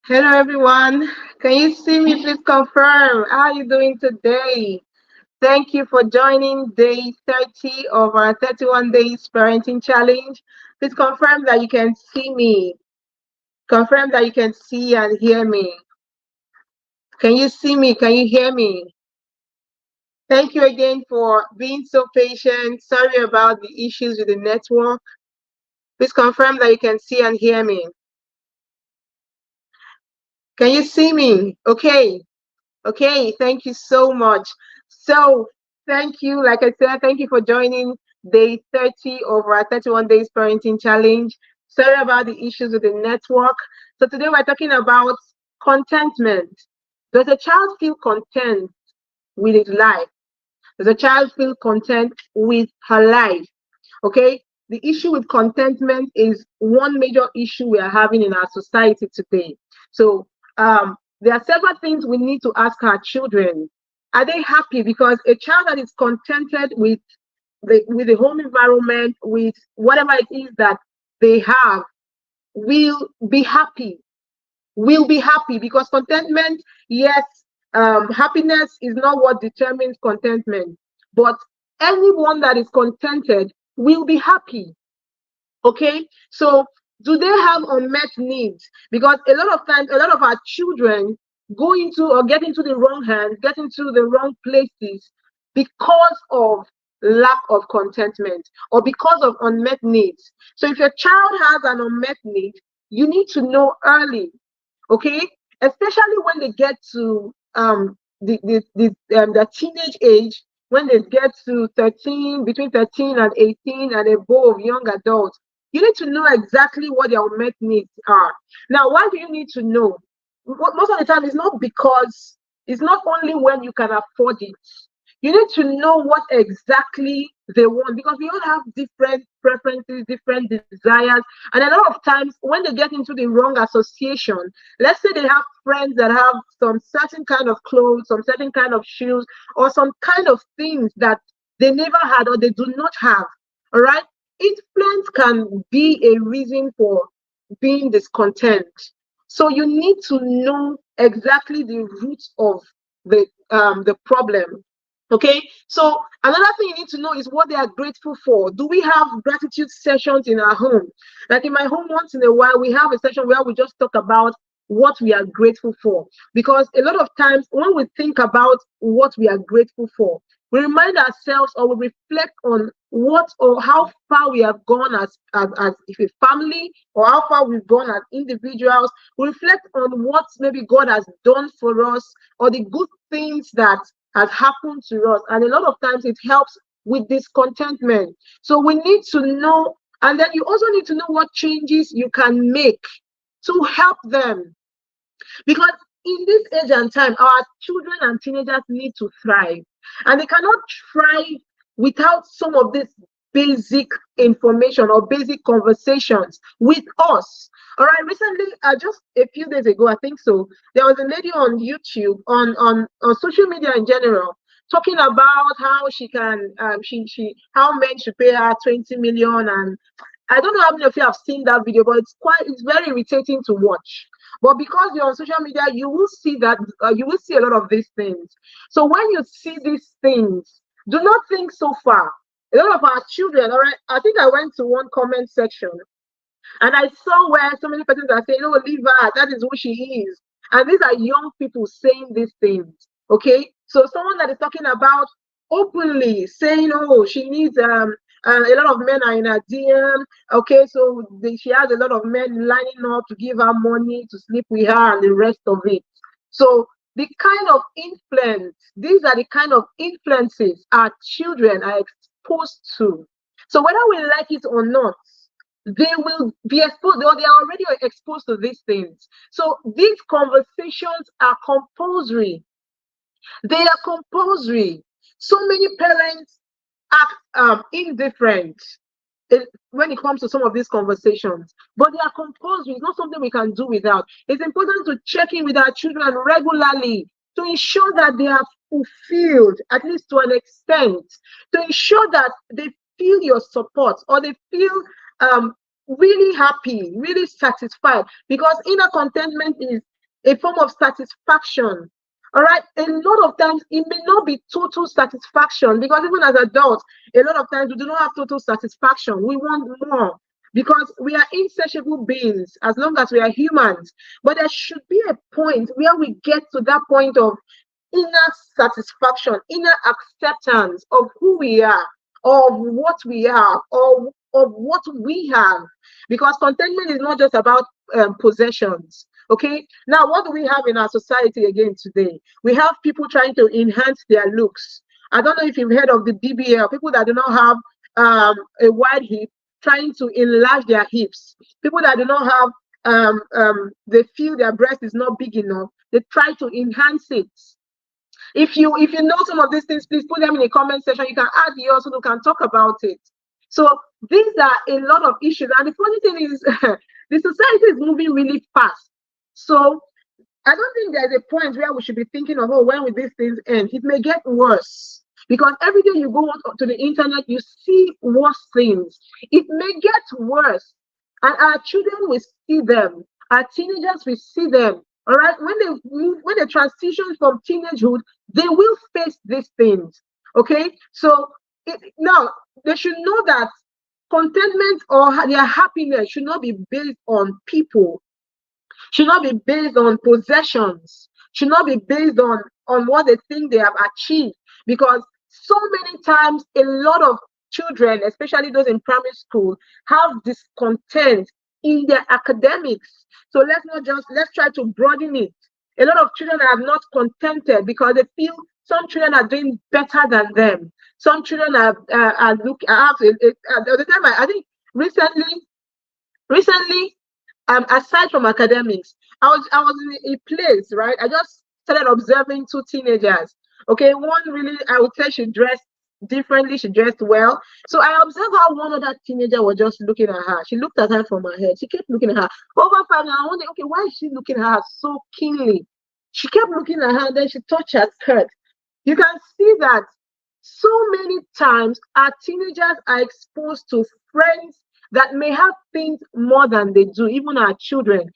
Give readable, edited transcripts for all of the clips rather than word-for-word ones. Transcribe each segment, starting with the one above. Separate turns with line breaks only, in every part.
Hello everyone. Can you see me? Please confirm. How are you doing today? Thank you for joining day 30 of our 31 days parenting challenge. Please confirm that you can see me. Confirm that you can see and hear me. Can you see me? Can you hear me? Thank you again for being so patient. Sorry about the issues with the network. Please confirm that you can see and hear me. Can you see me? Okay. Okay, thank you so much. So, thank you. Like I said, thank you for joining day 30 of our 31 days parenting challenge. Sorry about the issues with the network. So, today we're talking about contentment. Does a child feel content with his life? Does a child feel content with her life? Okay, the issue with contentment is one major issue we are having in our society today. So there are several things we need to ask our children. Are they happy? Because a child that is contented with the home environment, with whatever it is that they have, will be happy. Will be happy because contentment, yes, happiness is not what determines contentment, but anyone that is contented will be happy. Okay, so do they have unmet needs? Because a lot of times, a lot of our children go into or get into the wrong hands, get into the wrong places because of lack of contentment or because of unmet needs. So if your child has an unmet need, you need to know early, okay, especially when they get to the teenage age, when they get to 13, between 13 and 18 and above, young adults. You need to know exactly what their unmet needs are. Now, why do you need to know? Most of the time, it's not because it's not only when you can afford it. You need to know what exactly they want because we all have different preferences, different desires. And a lot of times, when they get into the wrong association, let's say they have friends that have some certain kind of clothes, some certain kind of shoes, or some kind of things that they never had or they do not have. All right. Influence can be a reason for being discontent. So you need to know exactly the roots of the problem. Okay, so another thing you need to know is what they are grateful for. Do we have gratitude sessions in our home? Like in my home, once in a while, we have a session where we just talk about what we are grateful for. Because a lot of times, when we think about what we are grateful for, we remind ourselves or we reflect on what or how far we have gone as if a family or how far we've gone as individuals. We reflect on what maybe God has done for us or the good things that has happened to us. And a lot of times it helps with discontentment. So we need to know, and then you also need to know what changes you can make to help them. Because in this age and time, our children and teenagers need to thrive. And they cannot thrive without some of this basic information or basic conversations with us. All right, recently, just a few days ago, I think so, there was a lady on YouTube, on social media in general, talking about how she can, how men should pay her 20 million. And I don't know how many of you have seen that video, but it's very irritating to watch. But because you're on social media, you will see that you will see a lot of these things. So when you see these things, do not think so far. A lot of our children, all right, I think I went to one comment section and I saw where so many persons are saying, oh, leave her, that is who she is. And these are young people saying these things. Okay. So someone that is talking about openly saying, oh, she needs a lot of men are in her DM. Okay, so she has a lot of men lining up to give her money to sleep with her and the rest of it. So the kind of influence, these are the kind of influences our children are exposed to. So whether we like it or not, they will be exposed, or they are already exposed to these things. So these conversations are compulsory. They are compulsory. So many parents act indifferent when it comes to some of these conversations, but they are compulsory. It's not something we can do without. It's important to check in with our children regularly to ensure that they are fulfilled, at least to an extent, to ensure that they feel your support or they feel really happy, really satisfied, because inner contentment is a form of satisfaction. All right, a lot of times it may not be total satisfaction, because even as adults, a lot of times we do not have total satisfaction. We want more, because we are insatiable beings as long as we are humans. But there should be a point where we get to that point of inner satisfaction, inner acceptance of who we are, of what we are, of what we have. Because contentment is not just about possessions. Okay, now what do we have in our society again today? We have people trying to enhance their looks. I don't know if you've heard of the BBL, people that do not have a wide hip, trying to enlarge their hips. People that do not have they feel their breast is not big enough, they try to enhance it. If you know some of these things, please put them in the comment section. You can add yours so we can talk about it. So these are a lot of issues, and the funny thing is the society is moving really fast. So I don't think there's a point where we should be thinking of, oh, when will these things end? It may get worse, because every day you go to the internet, you see worse things. It may get worse, and our children will see them. Our teenagers will see them. All right, when they transition from teenagehood, they will face these things. Okay, so now they should know that contentment or their happiness should not be based on people, should not be based on possessions, should not be based on what they think they have achieved. Because so many times a lot of children, especially those in primary school, have discontent in their academics. So let's try to broaden it. A lot of children are not contented because they feel some children are doing better than them. Some children are look. The other time I think recently, aside from academics, I was in a place, right? I just started observing two teenagers. Okay, one really, I would say she dressed differently, she dressed well. So I observed how one other teenager was just looking at her. She looked at her from her head. She kept looking at her. Over time, I wondered, okay, why is she looking at her so keenly? She kept looking at her, then she touched her skirt. You can see that so many times our teenagers are exposed to friends that may have things more than they do, even our children.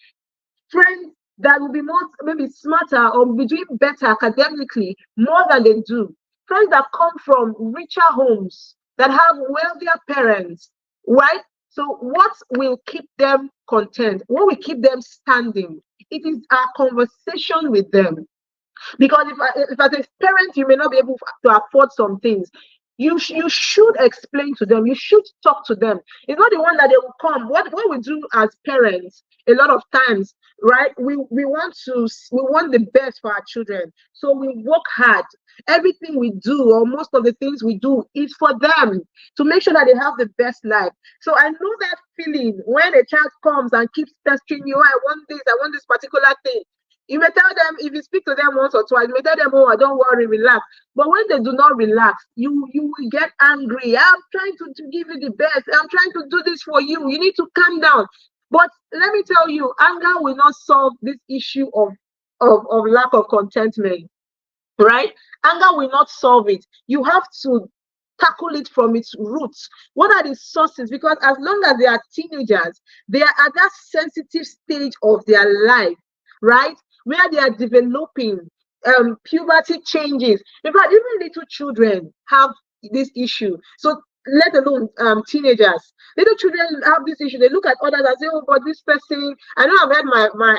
Friends that will be more, maybe smarter, or will be doing better academically more than they do. Friends that come from richer homes, that have wealthier parents, right? So what will keep them content? What will keep them standing? It is our conversation with them. Because if as a parent you may not be able to afford some things, you should explain to them, you should talk to them. It's not the one that they will come. What we do as parents a lot of times, right? We want the best for our children, so we work hard. Everything we do, or most of the things we do, is for them, to make sure that they have the best life. So I know that feeling when a child comes and keeps pestering you, I want this, I want this particular thing. You may tell them, if you speak to them once or twice, you may tell them, oh, don't worry, relax. But when they do not relax, you will get angry. I'm trying to give you the best. I'm trying to do this for you. You need to calm down. But let me tell you, anger will not solve this issue of lack of contentment, right? Anger will not solve it. You have to tackle it from its roots. What are the sources? Because as long as they are teenagers, they are at that sensitive stage of their life, right? Where they are developing puberty changes. In fact, even little children have this issue. So let alone teenagers. Little children have this issue. They look at others and say, oh, but this person, I know I've heard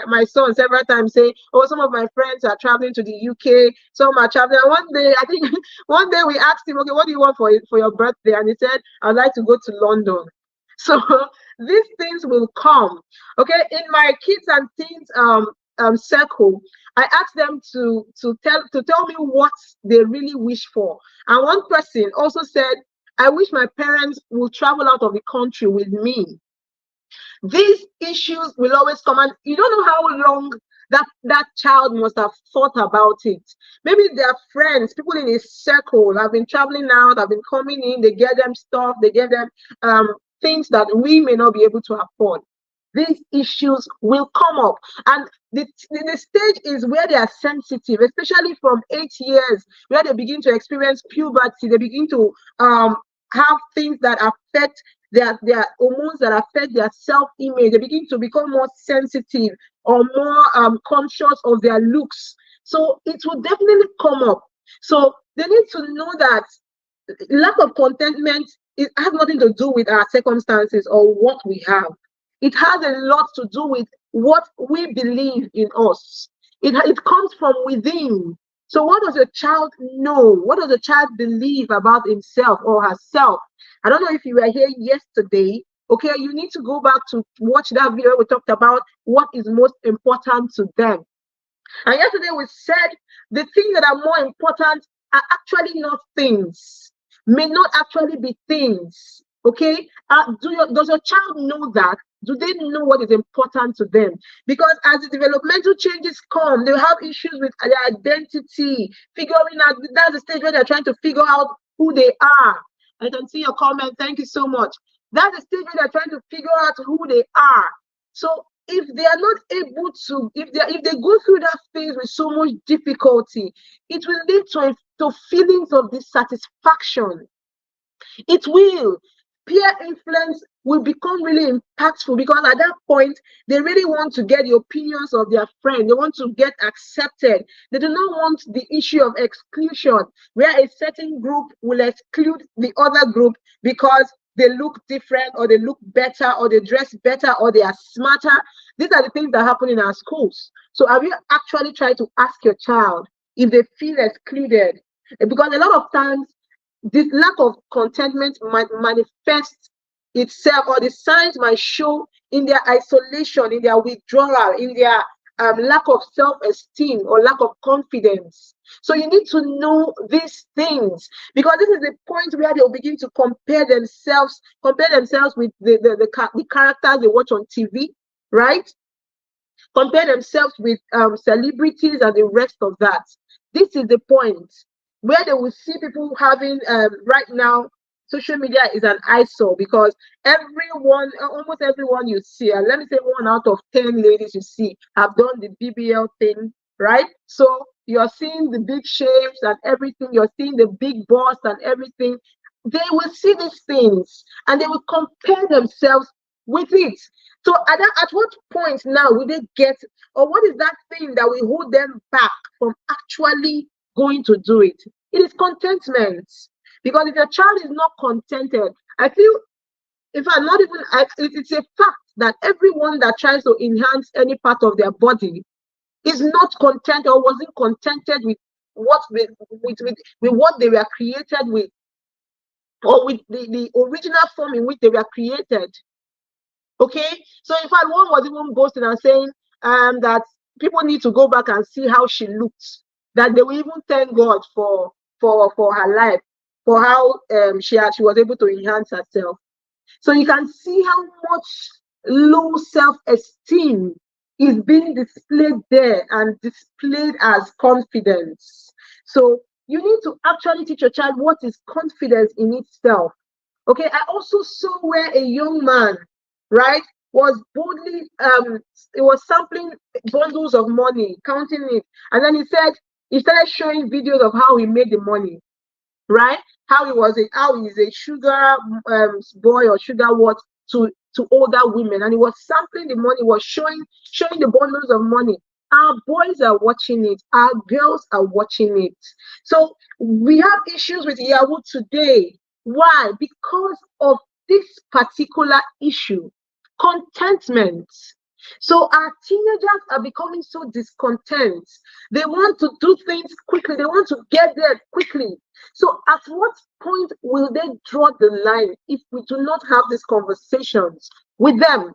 my son several times say, oh, some of my friends are traveling to the UK, some are traveling. And one day, I think one day we asked him, okay, what do you want for your birthday? And he said, I'd like to go to London. So these things will come. Okay, in my kids and teens circle, I asked them to tell me what they really wish for. And one person also said, I wish my parents will travel out of the country with me. These issues will always come, and you don't know how long that child must have thought about it. Maybe their friends, people in his circle, have been traveling out, have been coming in, they get them stuff, they get them things that we may not be able to afford. These issues will come up, and the stage is where they are sensitive, especially from 8 years, where they begin to experience puberty. They begin to have things that affect their hormones that affect their self-image. They begin to become more sensitive or more conscious of their looks. So it will definitely come up. So they need to know that lack of contentment, it has nothing to do with our circumstances or what we have. It has a lot to do with what we believe in us. It comes from within. So what does a child know? What does a child believe about himself or herself? I don't know if you were here yesterday. Okay, you need to go back to watch that video. We talked about what is most important to them. And yesterday we said the things that are more important are actually not things, may not actually be things. Okay? Does your child know that? Do they know what is important to them? Because as the developmental changes come, they have issues with their identity, figuring out. That's the stage where they're trying to figure out who they are. I can see your comment. Thank you so much. That's the stage where they're trying to figure out who they are. So if they are not able to, if they go through that phase with so much difficulty, it will lead to feelings of dissatisfaction. It will. Peer influence will become really impactful because at that point they really want to get the opinions of their friend. They want to get accepted. They do not want the issue of exclusion, where a certain group will exclude the other group because they look different or they look better or they dress better or they are smarter. These are the things that happen in our schools. So have you actually tried to ask your child if they feel excluded? Because a lot of times this lack of contentment might manifest itself, or the signs might show in their isolation, in their withdrawal, in their lack of self-esteem or lack of confidence. So you need to know these things, because this is the point where they'll begin to compare themselves with the characters they watch on TV, right? Compare themselves with celebrities and the rest of that. This is the point where they will see people having right now. Social media is an eyesore because almost everyone you see, and let me say 1 out of 10 ladies you see have done the BBL thing, right? So you're seeing the big shapes and everything, you're seeing the big bust and everything. They will see these things and they will compare themselves with it. So at what point now will they get, or what is that thing that will hold them back from actually going to do it? It is contentment. Because if your child is not contented, I feel, if I'm not even, it's a fact that everyone that tries to enhance any part of their body is not content or wasn't contented with what with what they were created with, or with the original form in which they were created. Okay, so in fact, one was even boasting and saying that people need to go back and see how she looked, that they will even thank God for her life, for how she was able to enhance herself. So you can see how much low self-esteem is being displayed there and displayed as confidence. So you need to actually teach your child what is confidence in itself. Okay, I also saw where a young man, right, was boldly he was sampling bundles of money, counting it, and then he started showing videos of how he made the money, right? How he's a sugar boy or sugar what to older women, and he was sampling the money, was showing the bundles of money. Our boys are watching it, our girls are watching it. So we have issues with Yahoo today. Why? Because of this particular issue, contentment. So our teenagers are becoming so discontent. They want to do things quickly. They want to get there quickly. So at what point will they draw the line if we do not have these conversations with them?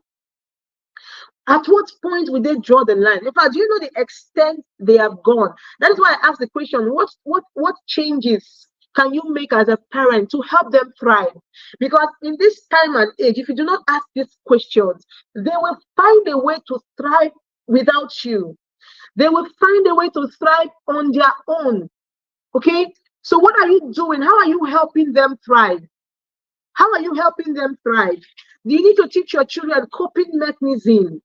At what point will they draw the line? In fact, do you know the extent they have gone? That is why I asked the question, what changes can you make as a parent to help them thrive? Because in this time and age, if you do not ask these questions, they will find a way to thrive without you. They will find a way to thrive on their own. Okay? So what are you doing? How are you helping them thrive? How are you helping them thrive? You need to teach your children coping mechanism.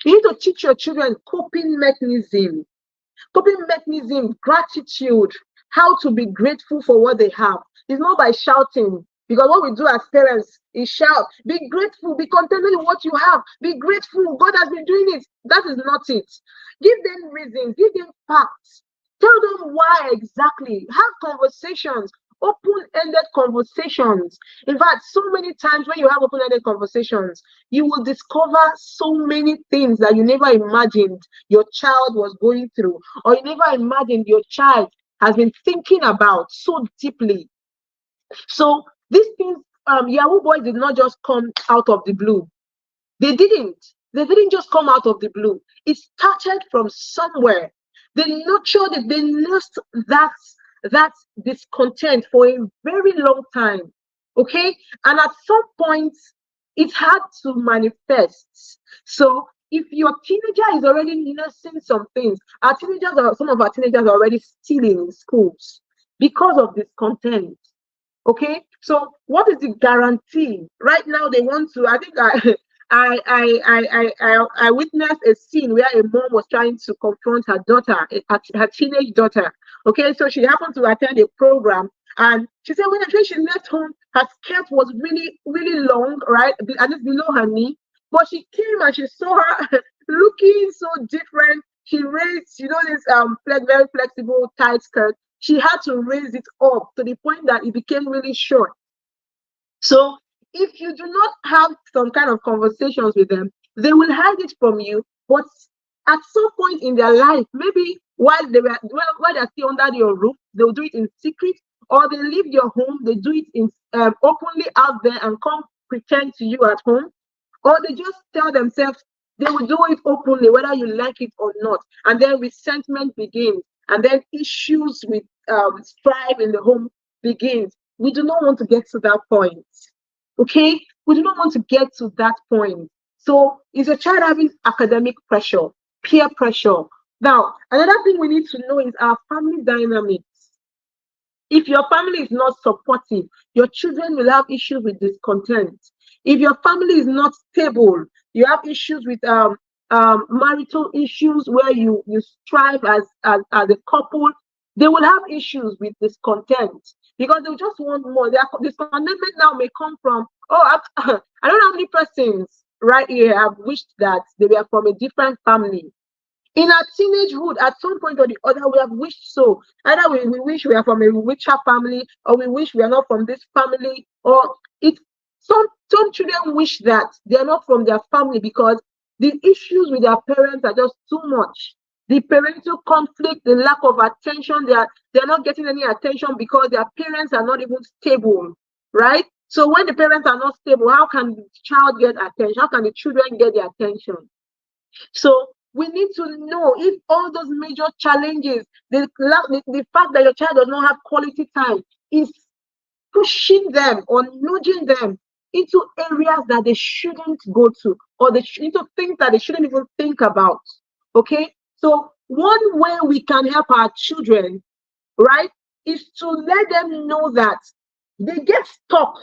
You need to teach your children coping mechanism. Coping mechanism, gratitude, how to be grateful for what they have. It's not by shouting. Because what we do as parents is shout, be grateful, be contented with what you have, be grateful. God has been doing it. That is not it. Give them reasons, give them facts. Tell them why exactly. Have conversations, open-ended conversations. In fact, so many times when you have open-ended conversations, you will discover so many things that you never imagined your child was going through, or you never imagined your child has been thinking about so deeply. So these things, Yahoo Boy did not just come out of the blue. They didn't. They didn't just come out of the blue. It started from somewhere. They nurtured it. They nursed that discontent for a very long time. Okay, and at some point, it had to manifest. So if your teenager is already nursing some things, some of our teenagers are already stealing in schools because of discontent. Okay, so what is the guarantee? Right now, they want to. I think I witnessed a scene where a mom was trying to confront her daughter, her teenage daughter. Okay, so she happened to attend a program, and she said when she left home, her skirt was really, really long, right, and it's below her knee. But she came and she saw her looking so different. She raised, this very flexible tight skirt. She had to raise it up to the point that it became really short. So if you do not have some kind of conversations with them, they will hide it from you. But at some point in their life, maybe while they're still under your roof, they'll do it in secret, or they leave your home, they do it in openly out there and come pretend to you at home, or they just tell themselves they will do it openly, whether you like it or not, and then resentment begins, and then issues with strife in the home begins. We do not want to get to that point. Okay, we do not want to get to that point. So is a child having academic pressure, peer pressure? Now, another thing we need to know is our family dynamics. If your family is not supportive, your children will have issues with discontent. If your family is not stable, you have issues with marital issues where you strive as a couple. They will have issues with discontent because they just want more. Their discontentment now may come from, I don't know how many persons right here have wished that they were from a different family. In our teenagehood, at some point or the other, we have wished so. Either we wish we are from a richer family, or we wish we are not from this family, or it. Some children wish that they are not from their family because the issues with their parents are just too much. The parental conflict, the lack of attention, they're not getting any attention because their parents are not even stable, right? So when the parents are not stable, how can the child get attention? How can the children get their attention? So we need to know if all those major challenges, the fact that your child does not have quality time is pushing them or nudging them into areas that they shouldn't go to, or into things that they shouldn't even think about. Okay, so one way we can help our children, right, is to let them know that they get stuck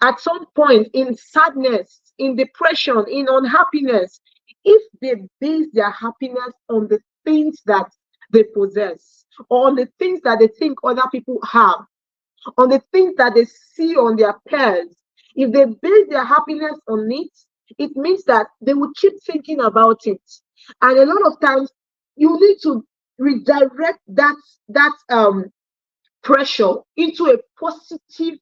at some point in sadness, in depression, in unhappiness, if they base their happiness on the things that they possess, or on the things that they think other people have, on the things that they see on their peers. If they base their happiness on it, it means that they will keep thinking about it. And a lot of times you need to redirect that pressure into a positive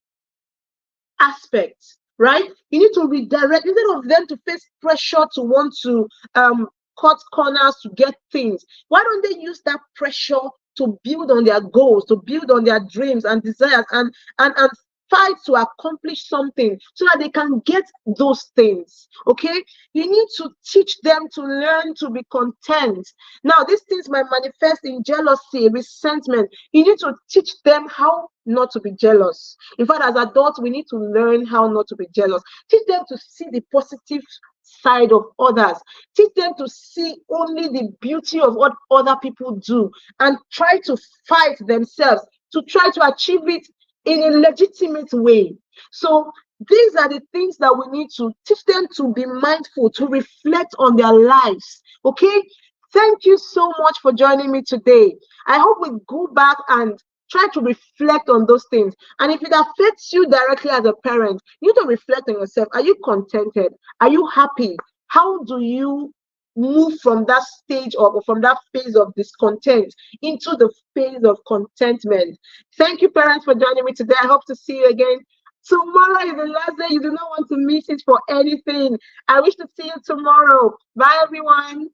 aspect, right? You need to redirect instead of them to face pressure to want to cut corners to get things. Why don't they use that pressure to build on their goals, to build on their dreams and desires, and fight to accomplish something so that they can get those things? Okay, you need to teach them to learn to be content. Now these things might manifest in jealousy, resentment. You need to teach them how not to be jealous. In fact, as adults, we need to learn how not to be jealous. Teach them to see the positive side of others. Teach them to see only the beauty of what other people do and try to fight themselves to try to achieve it in a legitimate way. So these are the things that we need to teach them to be mindful, to reflect on their lives. Okay, thank you so much for joining me today. I hope we go back and Try to reflect on those things. And if it affects you directly as a parent, you need to reflect on yourself. Are you contented? Are you happy? How do you move from that stage or from that phase of discontent into the phase of contentment? Thank you, parents, for joining me today. I hope to see you again. Tomorrow is the last day. You do not want to miss it for anything. I wish to see you tomorrow. Bye, everyone.